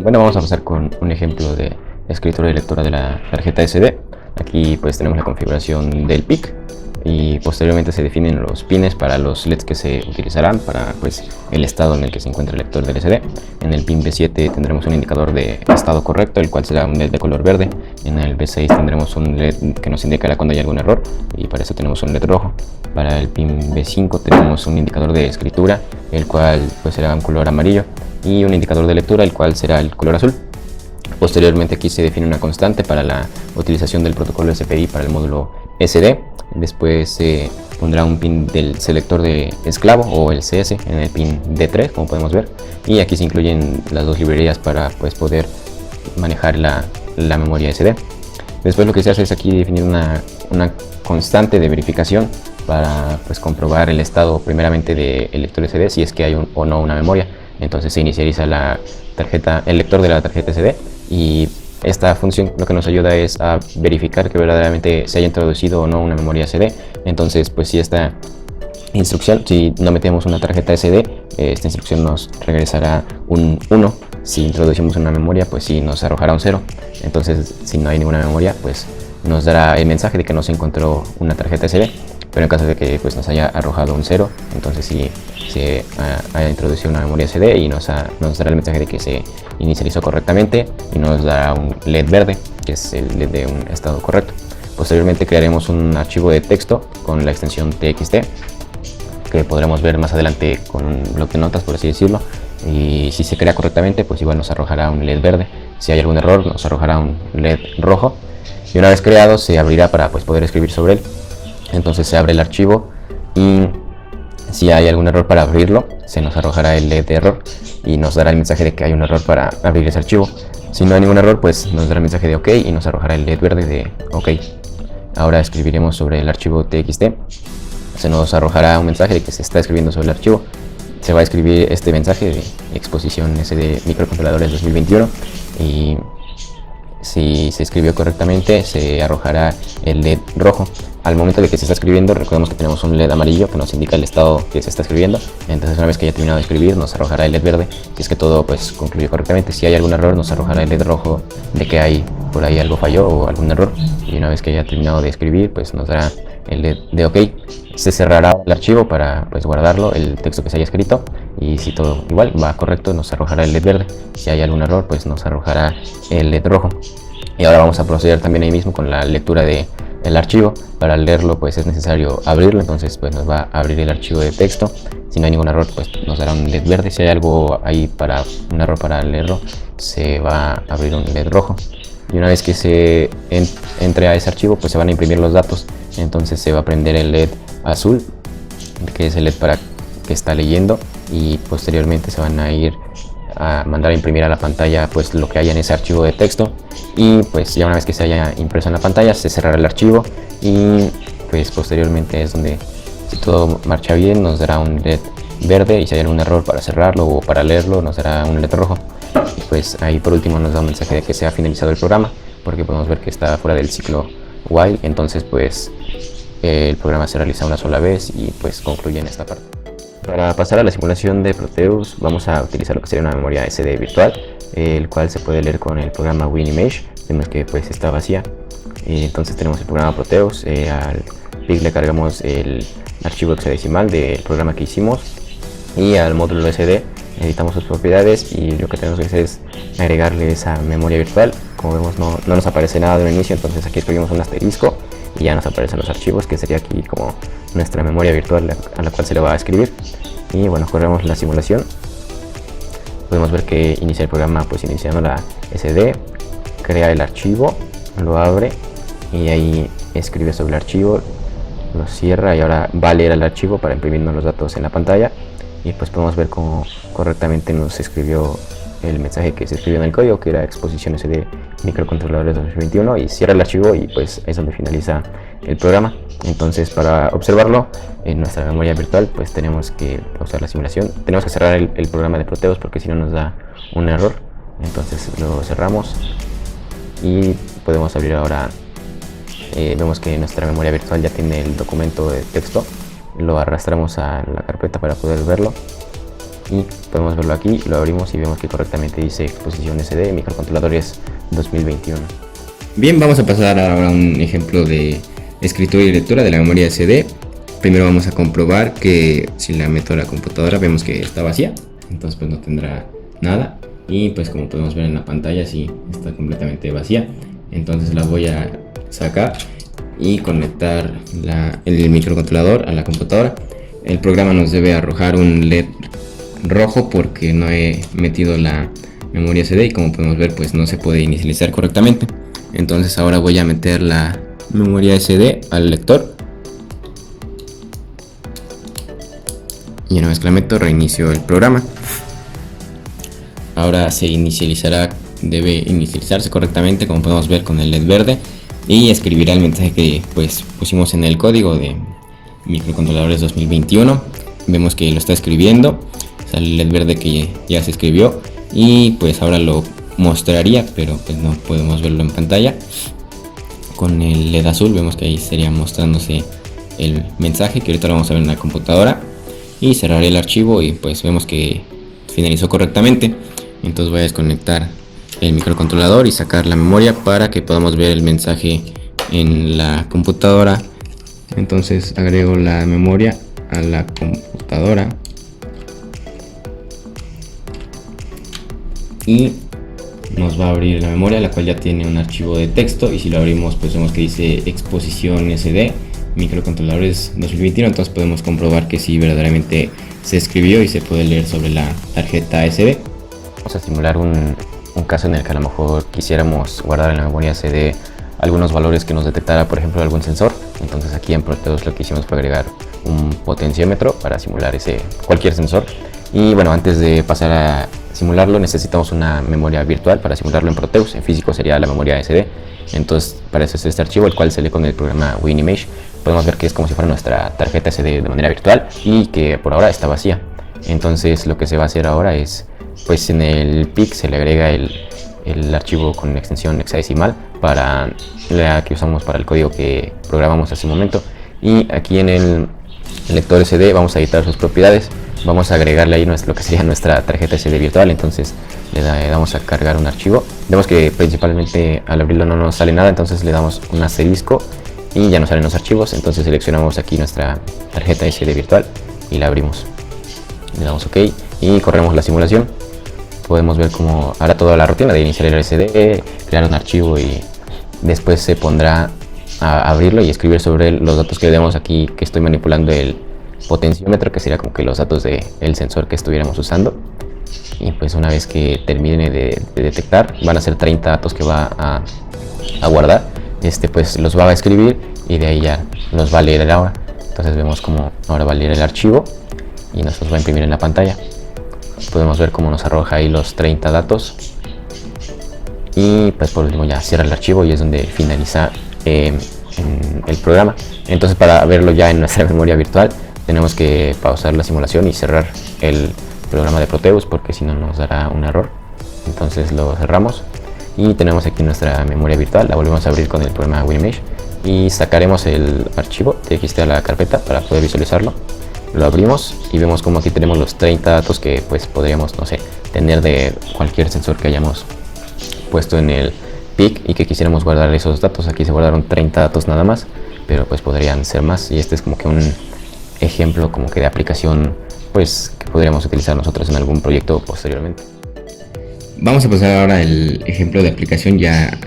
Bueno, vamos a empezar con un ejemplo de escritura y lectura de la tarjeta SD. Aquí pues tenemos la configuración del PIC y posteriormente se definen los pines para los LEDs que se utilizarán para pues el estado en el que se encuentra el lector del SD. En el pin B7 tendremos un indicador de estado correcto, el cual será un LED de color verde. En el B6 tendremos un LED que nos indicará cuando hay algún error y para eso tenemos un LED rojo. Para el pin B5 tenemos un indicador de escritura, el cual pues será un color amarillo, y un indicador de lectura, el cual será el color azul. Posteriormente aquí se define una constante para la utilización del protocolo SPI para el módulo SD. Después se pondrá un pin del selector de esclavo o el CS en el pin D3, como podemos ver, y aquí se incluyen las dos librerías para pues poder manejar la memoria SD. Después lo que se hace es aquí definir una constante de verificación para pues comprobar el estado primeramente del lector SD, si es que hay o no una memoria. Entonces se inicializa el lector de la tarjeta SD, y esta función lo que nos ayuda es a verificar que verdaderamente se haya introducido o no una memoria SD. Entonces pues si esta instrucción, si no metemos una tarjeta SD, esta instrucción nos regresará un 1. Si introducimos una memoria, pues sí nos arrojará un 0. Entonces si no hay ninguna memoria, pues nos dará el mensaje de que no se encontró una tarjeta SD. Pero en caso de que pues nos haya arrojado un 0, entonces sí se haya introducido una memoria SD y nos dará el mensaje de que se inicializó correctamente y nos dará un LED verde, que es el LED de un estado correcto. Posteriormente crearemos un archivo de texto con la extensión txt, que podremos ver más adelante con un bloc de notas, por así decirlo. Y si se crea correctamente, pues igual nos arrojará un LED verde. Si hay algún error, nos arrojará un LED rojo. Y una vez creado, se abrirá para pues poder escribir sobre él. Entonces se abre el archivo y si hay algún error para abrirlo, se nos arrojará el LED de error y nos dará el mensaje de que hay un error para abrir ese archivo. Si no hay ningún error, pues nos dará el mensaje de OK y nos arrojará el LED verde de OK. Ahora escribiremos sobre el archivo txt. Se nos arrojará un mensaje de que se está escribiendo sobre el archivo. Se va a escribir este mensaje de exposición SD microcontroladores 2021 y si se escribió correctamente se arrojará el LED rojo. Al momento de que se está escribiendo, recordemos que tenemos un LED amarillo que nos indica el estado que se está escribiendo. Entonces una vez que haya terminado de escribir, nos arrojará el LED verde si es que todo pues concluyó correctamente. Si hay algún error, nos arrojará el LED rojo de que hay por ahí algo falló o algún error. Y una vez que haya terminado de escribir, pues nos dará el LED de OK. Se cerrará el archivo para pues guardarlo, el texto que se haya escrito, y si todo igual va correcto, nos arrojará el LED verde. Si hay algún error, pues nos arrojará el LED rojo. Y ahora vamos a proceder también ahí mismo con la lectura de el archivo. Para leerlo pues es necesario abrirlo, entonces pues nos va a abrir el archivo de texto. Si no hay ningún error, pues nos dará un LED verde. Si hay algo ahí para un error para leerlo, se va a abrir un LED rojo. Y una vez que se entre a ese archivo, pues se van a imprimir los datos. Entonces se va a prender el LED azul, que es el LED para que está leyendo, y posteriormente se van a ir a mandar a imprimir a la pantalla pues lo que haya en ese archivo de texto. Y pues ya una vez que se haya impreso en la pantalla, se cerrará el archivo y pues posteriormente es donde, si todo marcha bien, nos dará un LED verde, y si hay algún error para cerrarlo o para leerlo, nos dará un LED rojo. Y pues ahí por último nos da un mensaje de que se ha finalizado el programa, porque podemos ver que está fuera del ciclo while. Entonces pues el programa se realiza una sola vez y pues concluye en esta parte. Para pasar a la simulación de Proteus, vamos a utilizar lo que sería una memoria SD virtual, el cual se puede leer con el programa WinImage. Vemos que pues está vacía. Entonces tenemos el programa Proteus, al PIC le cargamos el archivo hexadecimal del programa que hicimos, y al módulo SD editamos sus propiedades, y lo que tenemos que hacer es agregarle esa memoria virtual. Como vemos no nos aparece nada de un inicio, entonces aquí escribimos un asterisco y ya nos aparecen los archivos, que sería aquí como nuestra memoria virtual a la cual se le va a escribir. Y bueno, corremos la simulación. Podemos ver que inicia el programa pues iniciando la SD, crea el archivo, lo abre y ahí escribe sobre el archivo, lo cierra, y ahora va a leer el archivo para imprimirnos los datos en la pantalla. Y pues podemos ver cómo correctamente nos escribió el mensaje que se escribió en el código, que era exposición SD microcontroladores 2021, y cierra el archivo y pues es donde finaliza el programa. Entonces para observarlo en nuestra memoria virtual pues tenemos que pausar la simulación, tenemos que cerrar el programa de Proteus porque si no nos da un error. Entonces lo cerramos y podemos abrir ahora. Vemos que nuestra memoria virtual ya tiene el documento de texto, lo arrastramos a la carpeta para poder verlo y podemos verlo aquí, lo abrimos y vemos que correctamente dice exposición SD, microcontroladores 2021. Bien, vamos a pasar ahora a un ejemplo de escritura y lectura de la memoria SD. Primero vamos a comprobar que si la meto a la computadora vemos que está vacía, entonces pues no tendrá nada, y pues como podemos ver en la pantalla sí está completamente vacía. Entonces la voy a sacar y conectar el microcontrolador a la computadora. El programa nos debe arrojar un LED rojo porque no he metido la memoria SD y como podemos ver pues no se puede inicializar correctamente. Entonces ahora voy a meter la memoria SD al lector y una vez que la meto reinicio el programa. Ahora se inicializará, debe inicializarse correctamente como podemos ver con el LED verde, y escribirá el mensaje que pues pusimos en el código de microcontroladores 2021. Vemos que lo está escribiendo, sale el LED verde que ya se escribió y pues ahora lo mostraría, pero pues no podemos verlo en pantalla. Con el LED azul vemos que ahí estaría mostrándose el mensaje que ahorita lo vamos a ver en la computadora, y cerraré el archivo y pues vemos que finalizó correctamente. Entonces voy a desconectar el microcontrolador y sacar la memoria para que podamos ver el mensaje en la computadora. Entonces agrego la memoria a la computadora y nos va a abrir la memoria, la cual ya tiene un archivo de texto, y si lo abrimos pues vemos que dice exposición SD microcontroladores 2021. entonces podemos comprobar que sí verdaderamente se escribió y se puede leer sobre la tarjeta SD. Vamos a simular un caso en el que a lo mejor quisiéramos guardar en la memoria SD algunos valores que nos detectara, por ejemplo, algún sensor. Entonces aquí en Proteus lo que hicimos fue agregar un potenciómetro para simular cualquier sensor. Y bueno, antes de pasar a simularlo necesitamos una memoria virtual para simularlo en Proteus. En físico sería la memoria SD. Entonces para eso es este archivo, el cual se lee con el programa WinImage. Podemos ver que es como si fuera nuestra tarjeta SD de manera virtual y que por ahora está vacía. Entonces lo que se va a hacer ahora es, pues en el PIC se le agrega el archivo con extensión hexadecimal para la que usamos para el código que programamos hace un momento, y aquí en el lector SD vamos a editar sus propiedades. Vamos a agregarle ahí lo que sería nuestra tarjeta SD virtual. Entonces le damos a cargar un archivo. Vemos que principalmente al abrirlo no nos sale nada, entonces le damos un asterisco y ya nos salen los archivos. Entonces seleccionamos aquí nuestra tarjeta SD virtual y la abrimos, le damos OK y corremos la simulación. Podemos ver como ahora toda la rutina de iniciar el SD, crear un archivo y después se pondrá a abrirlo y escribir sobre él los datos que le demos aquí, que estoy manipulando el potenciómetro, que sería como que los datos del sensor que estuviéramos usando. Y pues una vez que termine de detectar, van a ser 30 datos que va a guardar. Pues los va a escribir y de ahí ya los va a leer ahora. Entonces vemos como ahora va a leer el archivo y nos los va a imprimir en la pantalla. Podemos ver cómo nos arroja ahí los 30 datos. Y pues por último ya cierra el archivo y es donde finaliza el programa. Entonces para verlo ya en nuestra memoria virtual tenemos que pausar la simulación y cerrar el programa de Proteus, porque si no nos dará un error. Entonces lo cerramos y tenemos aquí nuestra memoria virtual. La volvemos a abrir con el programa WinImage y sacaremos el archivo TXT a la carpeta para poder visualizarlo. Lo abrimos y vemos como aquí tenemos los 30 datos que pues podríamos, no sé, tener de cualquier sensor que hayamos puesto en el PIC y que quisiéramos guardar esos datos. Aquí se guardaron 30 datos nada más, pero pues podrían ser más, y este es como que un ejemplo como que de aplicación pues que podríamos utilizar nosotros en algún proyecto posteriormente. Vamos a pasar ahora al ejemplo de aplicación ya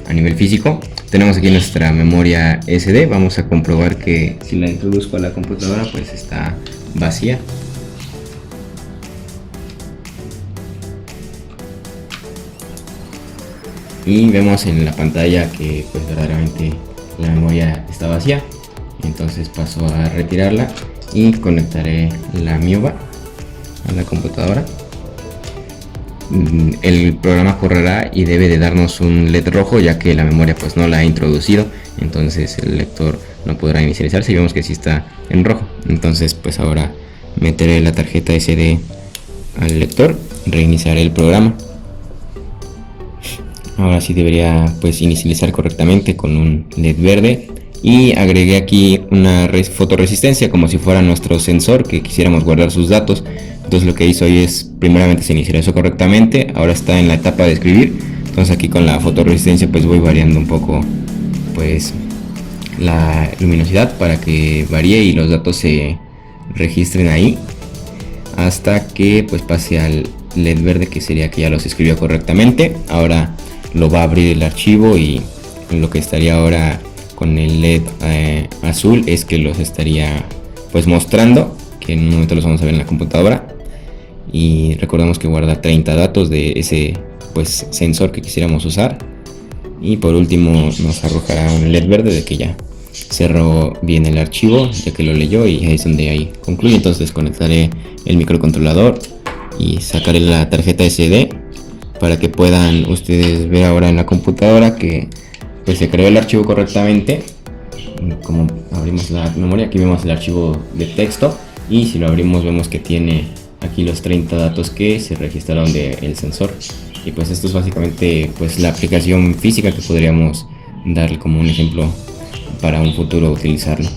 a nivel físico. Tenemos aquí nuestra memoria SD. Vamos a comprobar que si la introduzco a la computadora pues está vacía. Y vemos en la pantalla que pues verdaderamente la memoria está vacía. Entonces paso a retirarla y conectaré la MIUBA a la computadora. El programa correrá y debe de darnos un LED rojo, ya que la memoria pues no la ha introducido. Entonces el lector no podrá inicializarse y vemos que sí está en rojo. Entonces pues ahora meteré la tarjeta SD al lector, reiniciaré el programa. Ahora sí debería pues inicializar correctamente con un LED verde. Y agregué aquí una fotoresistencia como si fuera nuestro sensor que quisiéramos guardar sus datos. Entonces lo que hizo ahí es, primeramente se inicializó correctamente, ahora está en la etapa de escribir. Entonces aquí con la fotoresistencia pues voy variando un poco pues la luminosidad para que varíe y los datos se registren ahí, hasta que pues pase al LED verde, que sería que ya los escribió correctamente. Ahora lo va a abrir el archivo y lo que estaría ahora con el LED azul es que los estaría pues mostrando, que en un momento los vamos a ver en la computadora. Y recordemos que guarda 30 datos de ese pues sensor que quisiéramos usar. Y por último nos arrojará un LED verde de que ya cerró bien el archivo, ya que lo leyó, y ahí es donde ahí concluye. Entonces desconectaré el microcontrolador y sacaré la tarjeta SD para que puedan ustedes ver ahora en la computadora que pues se creó el archivo correctamente. Como abrimos la memoria, aquí vemos el archivo de texto, y si lo abrimos vemos que tiene aquí los 30 datos que se registraron del sensor. Y pues esto es básicamente pues la aplicación física que podríamos dar como un ejemplo para un futuro utilizarlo.